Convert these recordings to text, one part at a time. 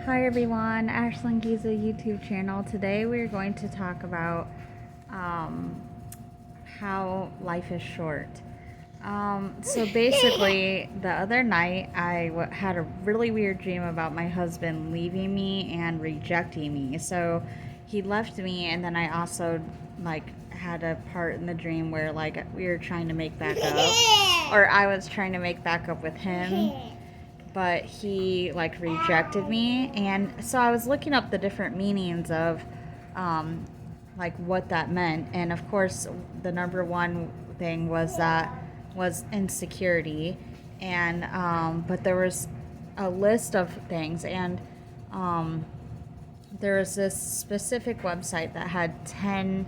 Hi everyone, Ashlyn Giza YouTube channel. Today we're going to talk about um, how life is short. So basically, the other night I had a really weird dream about my husband leaving me and rejecting me. So he left me, and then I also had a part in the dream where we were trying to make back up, or I was trying to make back up with him, but he rejected me. And so I was looking up the different meanings of what that meant. And of course, the number one thing was insecurity. And but there was a list of things. And there was this specific website that had 10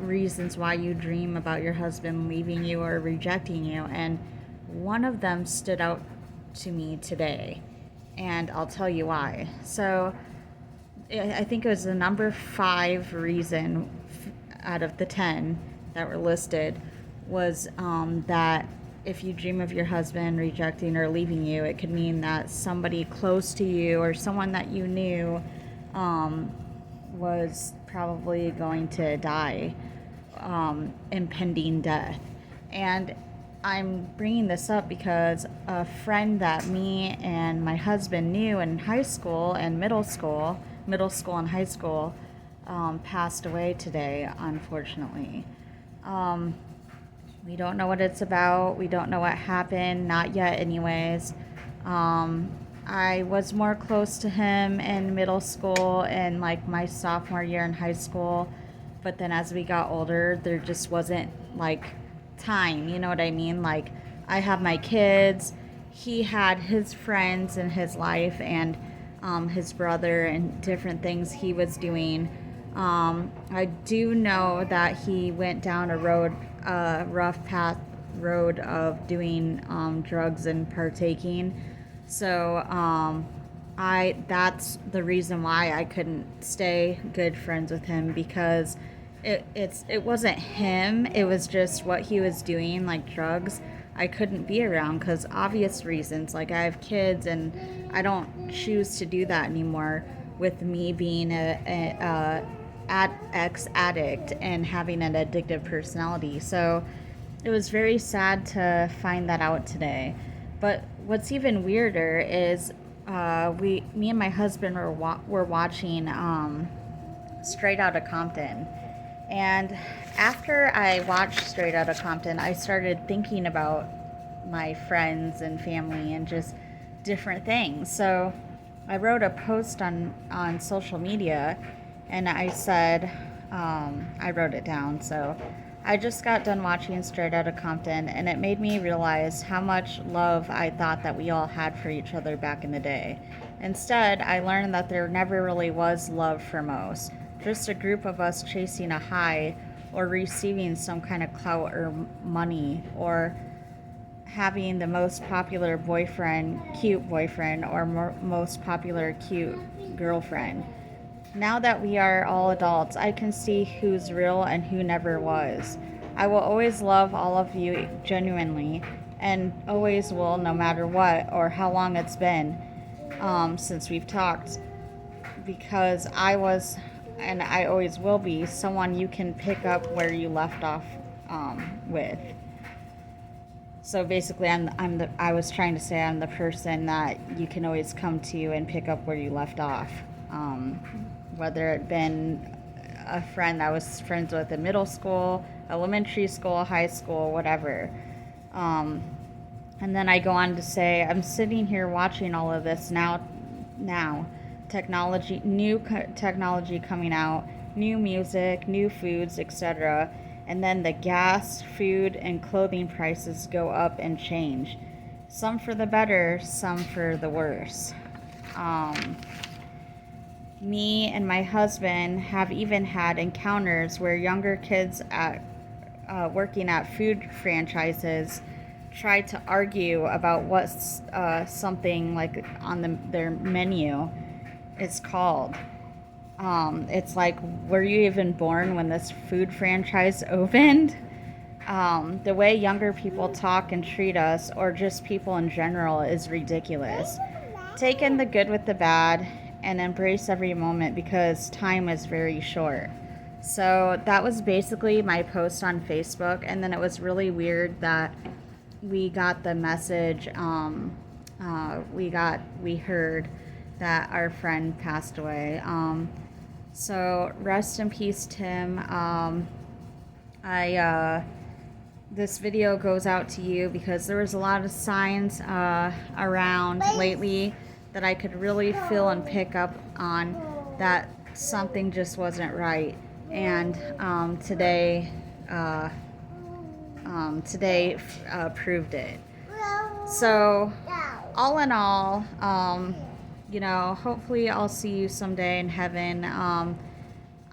reasons why you dream about your husband leaving you or rejecting you. And one of them stood out to me today, and I'll tell you why. So I think it was the number 5 reason out of the 10 that were listed was that if you dream of your husband rejecting or leaving you, it could mean that somebody close to you or someone that you knew was probably going to die, impending death. And I'm bringing this up because a friend that me and my husband knew in high school and middle school and high school, passed away today, unfortunately. We don't know what it's about. We don't know what happened. Not yet, anyways. I was more close to him in middle school and my sophomore year in high school. But then as we got older, there just wasn't time, you know what I mean? I have my kids, he had his friends in his life, and his brother and different things he was doing. I do know that he went down a rough road of doing drugs and partaking. So that's the reason why I couldn't stay good friends with him, because it wasn't him, it was just what he was doing, like drugs. I couldn't be around because obvious reasons, I have kids and I don't choose to do that anymore, with me being a ex addict and having an addictive personality. So it was very sad to find that out today. But what's even weirder is me and my husband were watching Straight Out of Compton. And after I watched Straight Out of Compton, I started thinking about my friends and family and just different things. So I wrote a post on social media, and I said, I wrote it down. So I just got done watching Straight Out of Compton, and it made me realize how much love I thought that we all had for each other back in the day. Instead, I learned that there never really was love for most. Just a group of us chasing a high, or receiving some kind of clout or money, or having the most popular cute boyfriend, or most popular cute girlfriend. Now that we are all adults, I can see who's real and who never was. I will always love all of you genuinely, and always will, no matter what or how long it's been since we've talked, because I was, and I always will be, someone you can pick up where you left off with. So basically, I was trying to say I'm the person that you can always come to and pick up where you left off. Whether it been a friend I was friends with in middle school, elementary school, high school, whatever. And then I go on to say, I'm sitting here watching all of this now, new technology coming out, new music, new foods, etc. And then the gas, food, and clothing prices go up and change. Some for the better, some for the worse. Me and my husband have even had encounters where younger kids working at food franchises try to argue about what something on their menu is called. It's like, were you even born when this food franchise opened? The way younger people talk and treat us, or just people in general, is ridiculous. take in the good with the bad and embrace every moment because time is very short. So that was basically my post on Facebook, and then it was really weird that we got the message. We heard that our friend passed away. So rest in peace, Tim. I This video goes out to you because there was a lot of signs around lately that I could really feel and pick up on that something just wasn't right. And today proved it. So, all in all, hopefully I'll see you someday in heaven.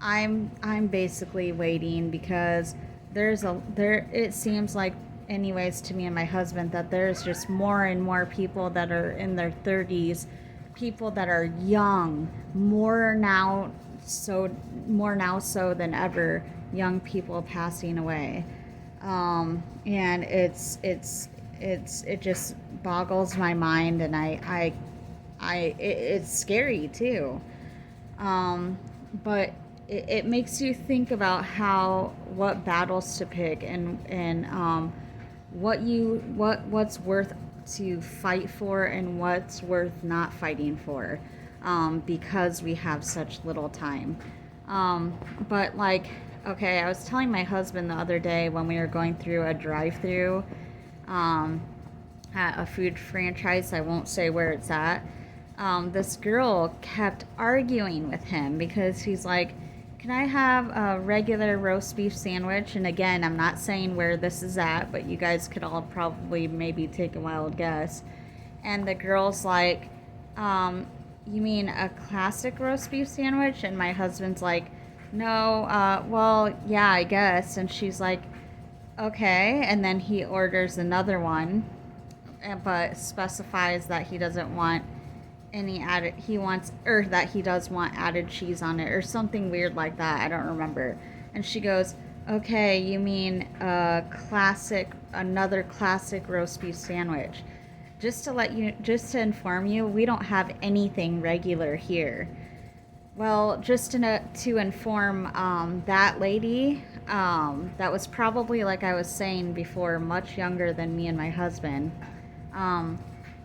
I'm basically waiting because it seems like, anyways, to me and my husband, that there's just more and more people that are in their 30s, people that are young, more now so than ever, young people passing away. And it just boggles my mind, and it's scary too. But it makes you think about what battles to pick, and what's worth to fight for and what's worth not fighting for, because we have such little time. But like, okay, I was telling my husband the other day when we were going through a drive-through at a food franchise. I won't say where it's at. This girl kept arguing with him because he's like, can I have a regular roast beef sandwich? And again, I'm not saying where this is at, but you guys could all probably maybe take a wild guess. And the girl's like, you mean a classic roast beef sandwich? And my husband's like, no, well, yeah, I guess. And she's like, okay. And then he orders another one, but specifies that he doesn't want any added, or that he does want added cheese on it or something weird like that. I don't remember. And she goes, okay, you mean another classic roast beef sandwich. Just to inform you, we don't have anything regular here. Well, just to inform that lady, that was probably, like I was saying before, much younger than me and my husband.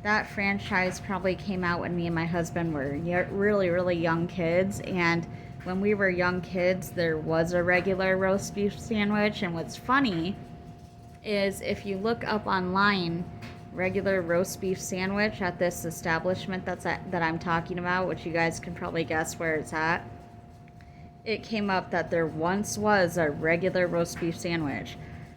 That franchise probably came out when me and my husband were really, really young kids. And when we were young kids, there was a regular roast beef sandwich. And what's funny is if you look up online, regular roast beef sandwich at this establishment that I'm talking about, which you guys can probably guess where it's at, it came up that there once was a regular roast beef sandwich.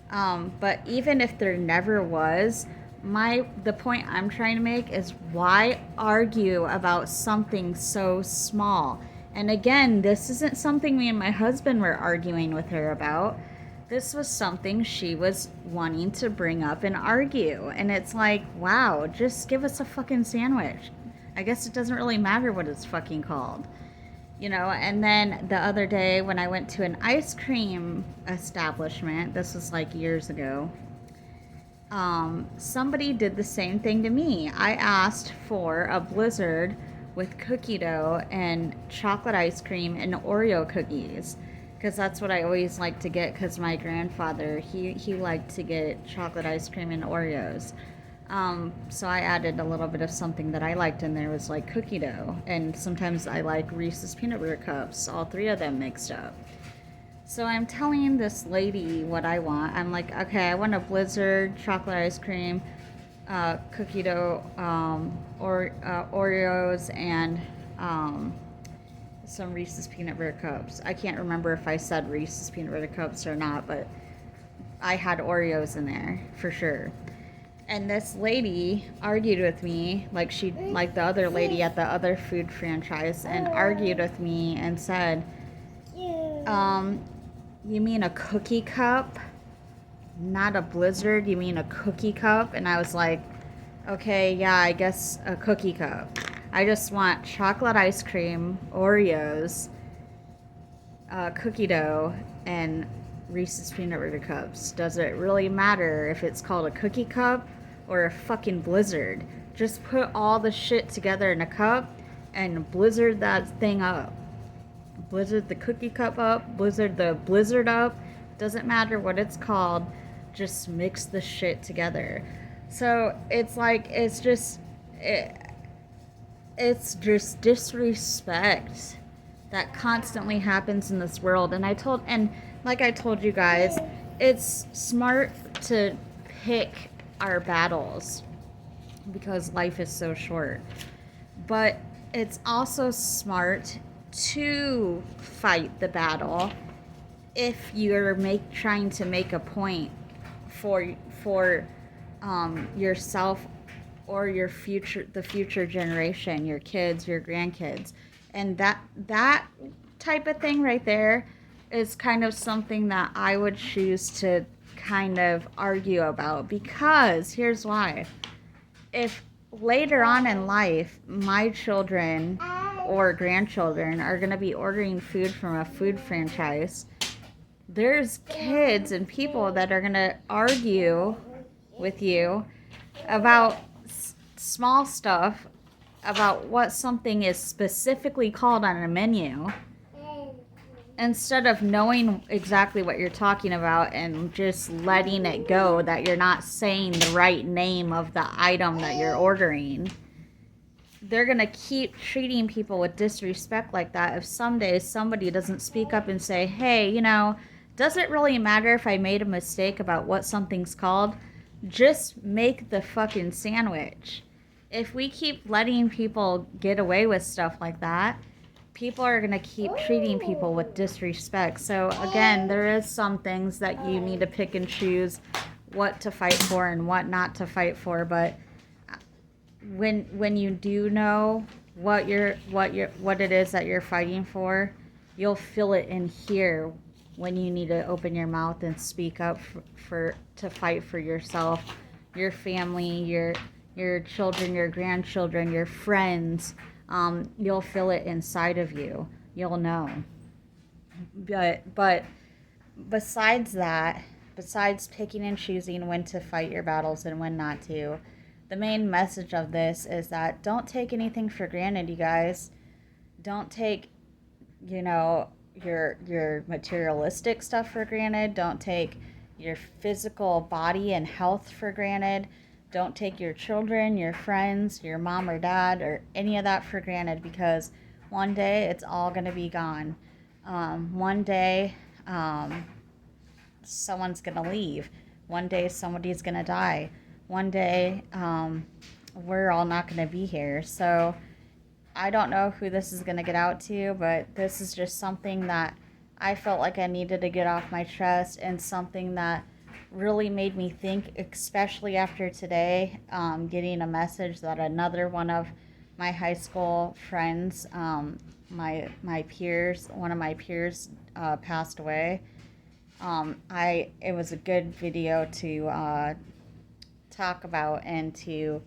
But even if there never was, the point I'm trying to make is, why argue about something so small? And again, this isn't something me and my husband were arguing with her about. This was something she was wanting to bring up and argue. And it's like, wow, just give us a fucking sandwich. I guess it doesn't really matter what it's fucking called. And then the other day when I went to an ice cream establishment, this was like years ago, somebody did the same thing to me. I asked for a Blizzard with cookie dough and chocolate ice cream and Oreo cookies, because that's what I always like to get, because my grandfather, he liked to get chocolate ice cream and Oreos. So I added a little bit of something that I liked in there, was like cookie dough, and sometimes I like Reese's peanut butter cups, all three of them mixed up. So I'm telling this lady what I want. I'm like, okay, I want a Blizzard, chocolate ice cream, cookie dough, Oreos, and some Reese's peanut butter cups. I can't remember if I said Reese's peanut butter cups or not, but I had Oreos in there for sure. And this lady argued with me, like the other lady at the other food franchise, and argued with me and said, you mean a cookie cup? Not a Blizzard, you mean a cookie cup? And I was like, okay, yeah, I guess a cookie cup. I just want chocolate ice cream, Oreos, cookie dough, and Reese's peanut butter cups. Does it really matter if it's called a cookie cup or a fucking Blizzard? Just put all the shit together in a cup and blizzard that thing up. Blizzard the cookie cup up, blizzard the blizzard up. Doesn't matter what it's called. Just mix the shit together. So it's like, it's just disrespect that constantly happens in this world. And like I told you guys, it's smart to pick our battles because life is so short. But it's also smart to fight the battle if you're trying to make a point for yourself or the future generation, your kids, your grandkids. And that type of thing right there is kind of something that I would choose to kind of argue about, because here's why. If later on in life my children or grandchildren are going to be ordering food from a food franchise, there's kids and people that are going to argue with you about small stuff, about what something is specifically called on a menu, instead of knowing exactly what you're talking about and just letting it go that you're not saying the right name of the item that you're ordering. They're going to keep treating people with disrespect like that if someday somebody doesn't speak up and say, hey, does it really matter if I made a mistake about what something's called? Just make the fucking sandwich. If we keep letting people get away with stuff like that, people are going to keep treating people with disrespect. So again, there is some things that you need to pick and choose what to fight for and what not to fight for. But when you do know what it is that you're fighting for, you'll feel it in here when you need to open your mouth and speak up to fight for yourself, your family, your children, your grandchildren, your friends. You'll feel it inside of you. You'll know. But besides that, besides picking and choosing when to fight your battles and when not to, the main message of this is that don't take anything for granted, you guys. Don't take, your materialistic stuff for granted. Don't take your physical body and health for granted. Don't take your children, your friends, your mom or dad, or any of that for granted, because one day it's all going to be gone. One day someone's going to leave. One day somebody's going to die. One day we're all not going to be here. So I don't know who this is going to get out to, but this is just something that I felt like I needed to get off my chest, and something that really made me think, especially after today, getting a message that another one of my high school friends, my peers, one of my peers passed away. It was a good video to talk about and to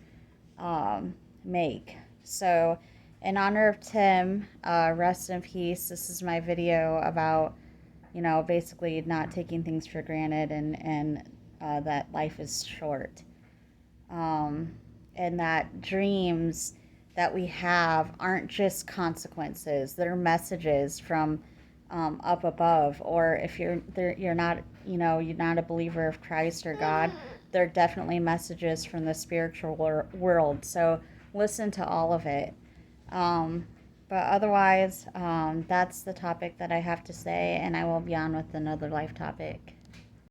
make. So in honor of Tim, rest in peace. This is my video about, basically not taking things for granted, and that life is short. And that dreams that we have aren't just consequences. They're messages from up above. Or if you're not, you're not a believer of Christ or God, they're definitely messages from the spiritual world. So listen to all of it. But otherwise, that's the topic that I have to say, and I will be on with another life topic.